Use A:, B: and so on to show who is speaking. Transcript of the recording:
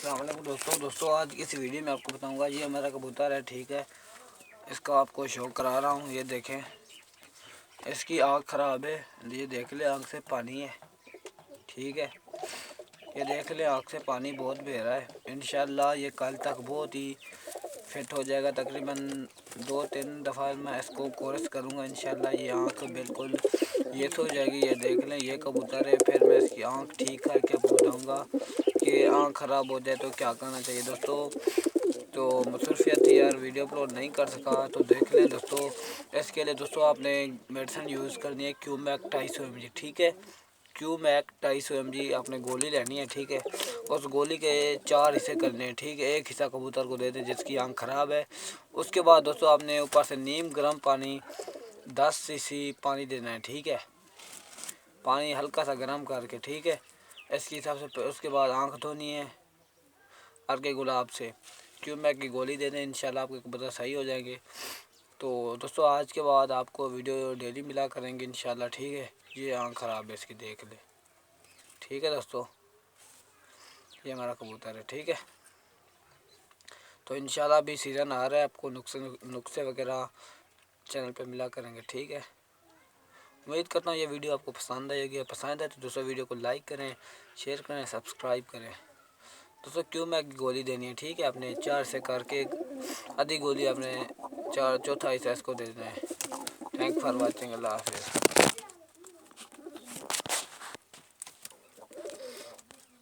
A: अस्सलाम वालेकुम दोस्तों आज इस वीडियो में आपको बताऊंगा ये हमारा कबूतर है। ठीक है, इसका आपको शो करा रहा हूँ। ये देखें, इसकी आँख ख़राब है। ये देख ले, आँख से पानी है। ठीक है, ये देख ले, आँख से पानी बहुत बह रहा है। इंशाल्लाह ये कल तक बहुत ही फिट हो जाएगा। तकरीबन 2-3 दफ़ा मैं इसको कोर्स करूँगा। इंशाल्लाह ये आँख बिल्कुल ये सो जाएगी। ये देख लें, ये कबूतर है। फिर मैं इसकी आँख ठीक करके आपको बताऊँगा कि आँख ख़राब हो जाए तो क्या करना चाहिए दोस्तों। तो मसरूफियत थी यार, वीडियो अपलोड नहीं कर सका, तो देख लें दोस्तों। इसके लिए दोस्तों आपने मेडिसिन यूज़ करनी है क्यूमैक 250 mg। ठीक है, क्यूमैक 250 mg आपने गोली लेनी है। ठीक है, उस गोली के 4 हिस्से करने हैं। ठीक है, एक हिस्सा कबूतर को दे दें जिसकी आँख ख़राब है। उसके बाद दोस्तों आपने ऊपर से नीम गर्म पानी 10 cc पानी देना है। ठीक है, पानी हल्का सा गर्म करके। ठीक है, इसके हिसाब से उसके बाद आँख धोनी है हल्के गुलाब से। क्यूमैक की गोली दे दें, इंशाल्लाह आपके कबूतर सही हो जाएंगे। तो दोस्तों आज के बाद आपको वीडियो डेली मिला करेंगे इंशाल्लाह। ठीक है, ये आँख ख़राब है इसकी, देख ले। ठीक है दोस्तों, ये हमारा कबूतर है। ठीक है, तो इंशाल्लाह भी सीज़न आ रहा है, आपको नुस्खे वगैरह चैनल पे मिला करेंगे। ठीक है, उम्मीद करता हूँ ये वीडियो आपको पसंद आएगी। पसंद है तो दोस्तों वीडियो को लाइक करें, शेयर करें, सब्सक्राइब करें। दोस्तों क्यूमैक की गोली देनी है। ठीक है, आपने 4 से करके आधी गोली आपने चौथा हिस्सा इसको दे देना है। थैंक फॉर वॉचिंग, अल्लाह हाफिज़।